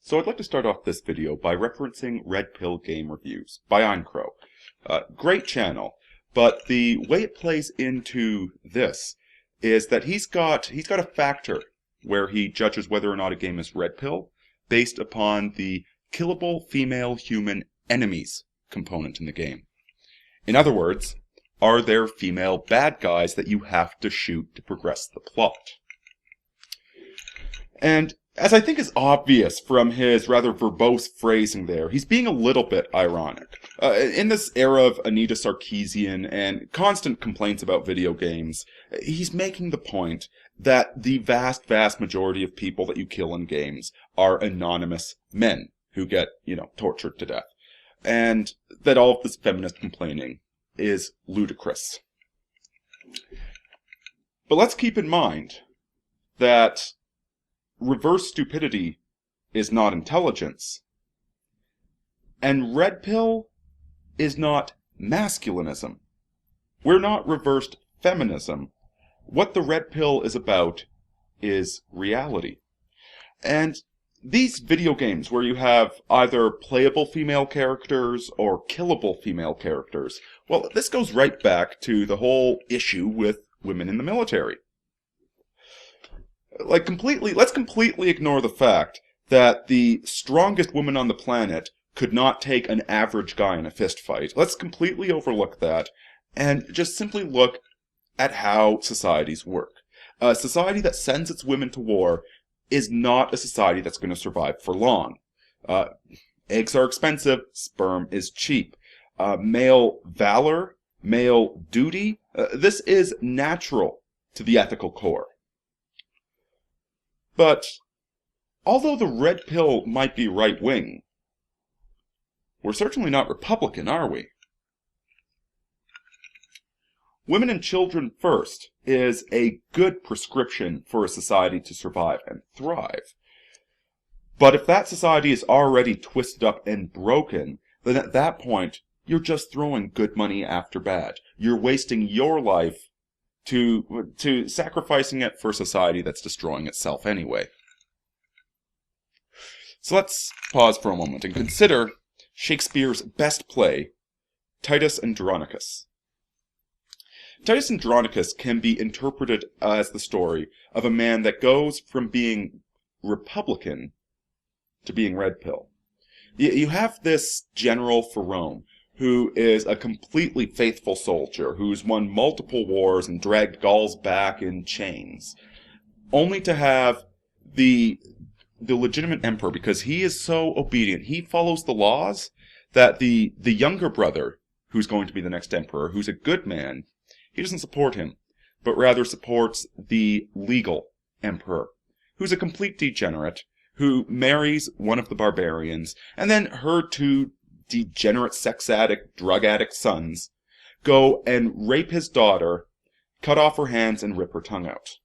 So I'd like to start off this video by referencing Red Pill Game Reviews by Eincrow. Great channel, but the way it plays into this is that he's got a factor where he judges whether or not a game is red pill based upon the killable female human enemies component in the game. In other words, are there female bad guys that you have to shoot to progress the plot? And as I think is obvious from his rather verbose phrasing there, he's being a little bit ironic. In this era of Anita Sarkeesian and constant complaints about video games, he's making the point that the vast majority of people that you kill in games are anonymous men who get, tortured to death. And that all of this feminist complaining is ludicrous. But let's keep in mind that reverse stupidity is not intelligence, and red pill is not masculinism. We're not reversed feminism. What the red pill is about is reality. And these video games where you have either playable female characters or killable female characters, well, this goes right back to the whole issue with women in the military. Let's completely ignore the fact that the strongest woman on the planet could not take an average guy in a fist fight. Let's completely overlook that and just simply look at how societies work. A society that sends its women to war is not a society that's going to survive for long. Eggs are expensive, sperm is cheap. Male valor, male duty, this is natural to the ethical core. But, although the red pill might be right-wing, we're certainly not Republican, are we? Women and children first is a good prescription for a society to survive and thrive. But if that society is already twisted up and broken, then at that point, you're just throwing good money after bad. You're wasting your life to sacrificing it for a society that's destroying itself anyway. So let's pause for a moment and consider Shakespeare's best play, Titus Andronicus. Titus Andronicus can be interpreted as the story of a man that goes from being Republican to being red pill. You have this general for Rome, who is a completely faithful soldier, who's won multiple wars and dragged Gauls back in chains, only to have the legitimate emperor, because he is so obedient, he follows the laws, that the younger brother, who's going to be the next emperor, who's a good man, he doesn't support him, but rather supports the legal emperor, who's a complete degenerate, who marries one of the barbarians, and then her two degenerate sex addict, drug addict sons go and rape his daughter, cut off her hands, and rip her tongue out.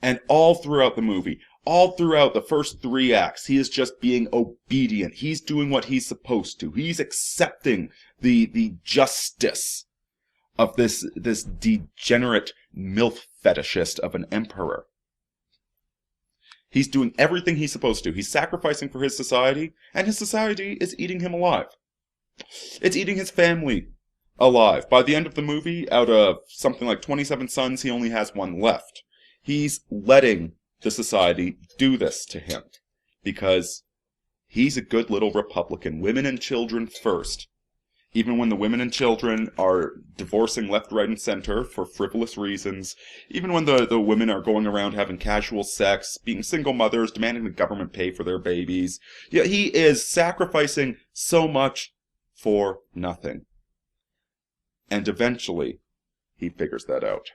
And all throughout the movie, all throughout the first 3 acts, he is just being obedient. He's doing what he's supposed to. He's accepting the justice of this degenerate MILF fetishist of an emperor. He's doing everything he's supposed to. He's sacrificing for his society, and his society is eating him alive. It's eating his family alive. By the end of the movie, out of something like 27 sons, he only has 1 left. He's letting the society do this to him, because he's a good little Republican. Women and children first. Even when the women and children are divorcing left, right, and center for frivolous reasons, even when the women are going around having casual sex, being single mothers, demanding the government pay for their babies, he is sacrificing so much for nothing. And eventually, he figures that out.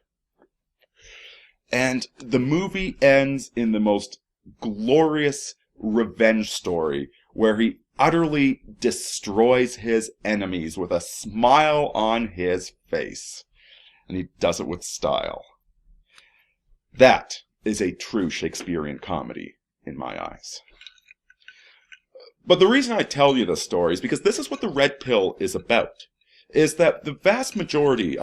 And the movie ends in the most glorious revenge story, where he utterly destroys his enemies with a smile on his face. And he does it with style. That is a true Shakespearean comedy, in my eyes. But the reason I tell you this story is because this is what the red pill is about. Is that the vast majority,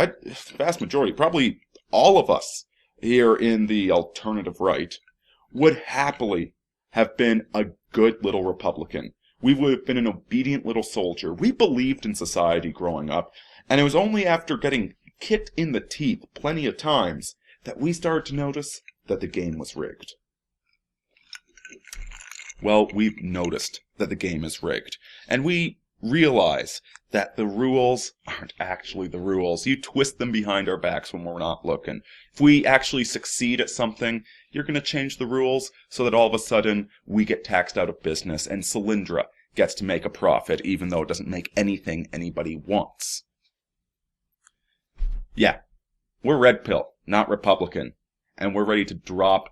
probably all of us here in the alternative right, would happily have been a good little Republican. We would have been an obedient little soldier. We believed in society growing up, and it was only after getting kicked in the teeth plenty of times that we started to notice that the game was rigged. Well, we've noticed that the game is rigged, and we realize that the rules aren't actually the rules. You twist them behind our backs when we're not looking. If we actually succeed at something, you're going to change the rules so that all of a sudden we get taxed out of business and Solyndra gets to make a profit even though it doesn't make anything anybody wants. Yeah, we're red pill, not Republican, and we're ready to drop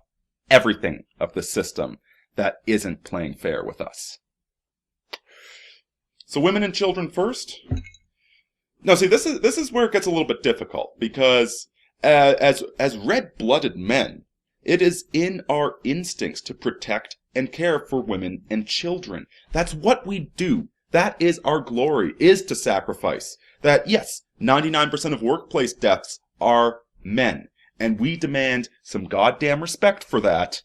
everything of the system that isn't playing fair with us. So women and children first? No, see, this is where it gets a little bit difficult, because as red-blooded men, it is in our instincts to protect and care for women and children. That's what we do. That is our glory, is to sacrifice. That, yes, 99% of workplace deaths are men, and we demand some goddamn respect for that,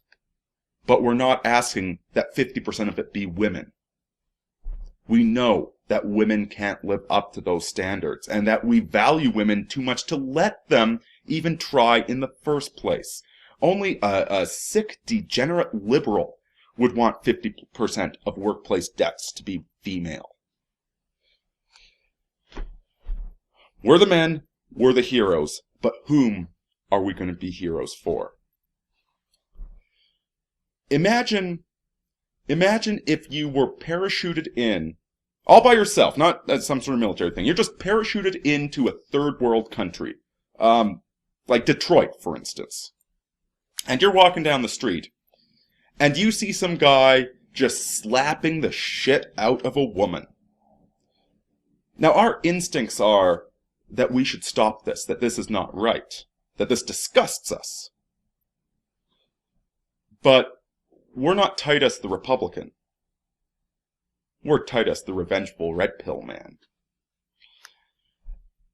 but we're not asking that 50% of it be women. We know that women can't live up to those standards, and that we value women too much to let them even try in the first place. Only a sick, degenerate liberal would want 50% of workplace deaths to be female. We're the men, we're the heroes, but whom are we going to be heroes for? Imagine if you were parachuted in, all by yourself, not as some sort of military thing. You're just parachuted into a third world country, like Detroit, for instance. And you're walking down the street, and you see some guy just slapping the shit out of a woman. Now, our instincts are that we should stop this, that this is not right, that this disgusts us. But we're not Titus the Republican. We're Titus the revengeful red pill man.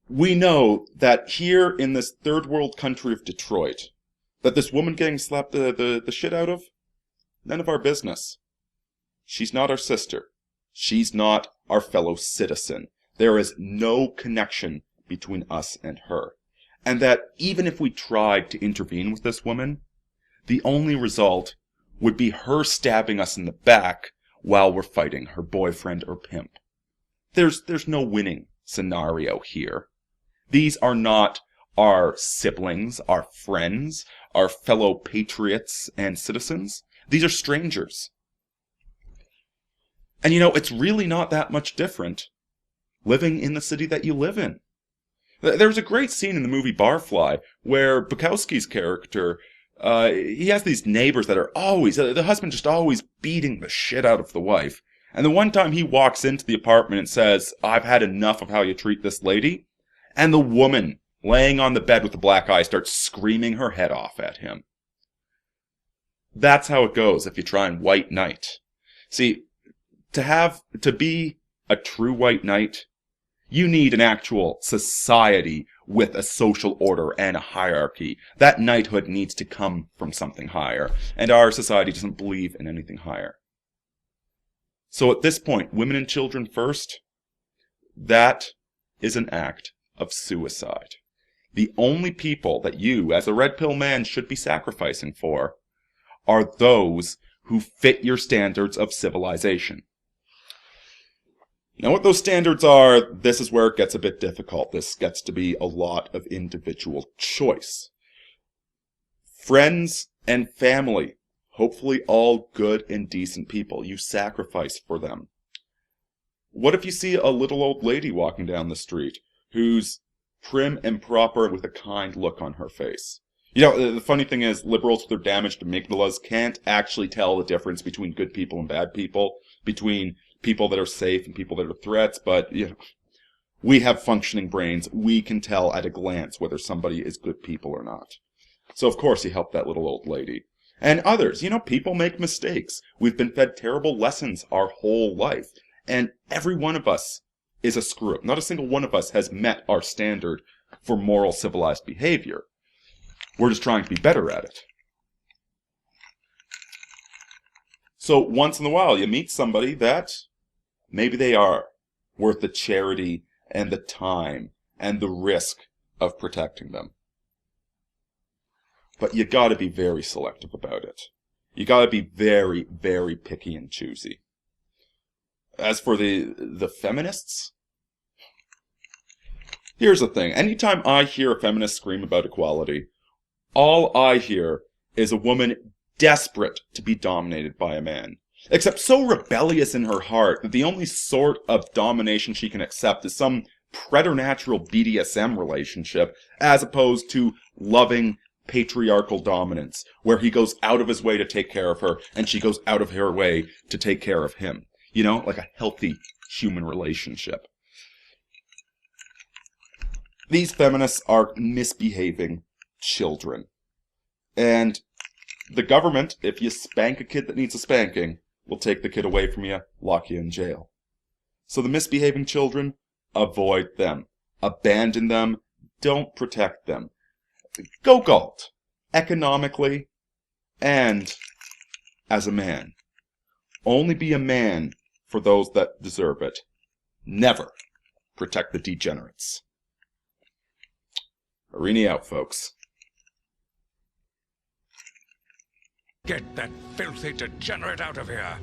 We know that here in this third world country of Detroit, that this woman getting slapped the shit out of, none of our business. She's not our sister. She's not our fellow citizen. There is no connection between us and her. And that even if we tried to intervene with this woman, the only result would be her stabbing us in the back while we're fighting her boyfriend or pimp. There's no winning scenario here. These are not our siblings, our friends, our fellow patriots and citizens. These are strangers. And you know, it's really not that much different living in the city that you live in. There's a great scene in the movie Barfly where Bukowski's character, he has these neighbors that are always, the husband just always beating the shit out of the wife. And the one time he walks into the apartment and says, "I've had enough of how you treat this lady," and the woman laying on the bed with the black eye starts screaming her head off at him. That's how it goes if you try and white knight. See, to be a true white knight, you need an actual society with a social order and a hierarchy. That knighthood needs to come from something higher, and our society doesn't believe in anything higher. So at this point, women and children first, that is an act of suicide. The only people that you, as a red pill man, should be sacrificing for are those who fit your standards of civilization. Now, what those standards are, this is where it gets a bit difficult. This gets to be a lot of individual choice. Friends and family, hopefully all good and decent people. You sacrifice for them. What if you see a little old lady walking down the street who's prim and proper with a kind look on her face? You know, the funny thing is, liberals with their damaged amygdalas can't actually tell the difference between good people and bad people, between people that are safe and people that are threats, but you know, we have functioning brains. We can tell at a glance whether somebody is good people or not. So of course you help that little old lady. And others, you know, people make mistakes. We've been fed terrible lessons our whole life. And every one of us is a screw-up. Not a single one of us has met our standard for moral civilized behavior. We're just trying to be better at it. So once in a while, you meet somebody that maybe they are worth the charity and the time and the risk of protecting them. But you gotta be very selective about it. You gotta be very, very picky and choosy. As for the feminists, here's the thing. Anytime I hear a feminist scream about equality, all I hear is a woman desperate to be dominated by a man. Except so rebellious in her heart that the only sort of domination she can accept is some preternatural BDSM relationship, as opposed to loving patriarchal dominance, where he goes out of his way to take care of her, and she goes out of her way to take care of him. You know, like a healthy human relationship. These feminists are misbehaving children. And the government, if you spank a kid that needs a spanking, will take the kid away from you, lock you in jail. So the misbehaving children, avoid them. Abandon them. Don't protect them. Go Galt. Economically and as a man. Only be a man for those that deserve it. Never protect the degenerates. Aurini out, folks. Get that filthy degenerate out of here!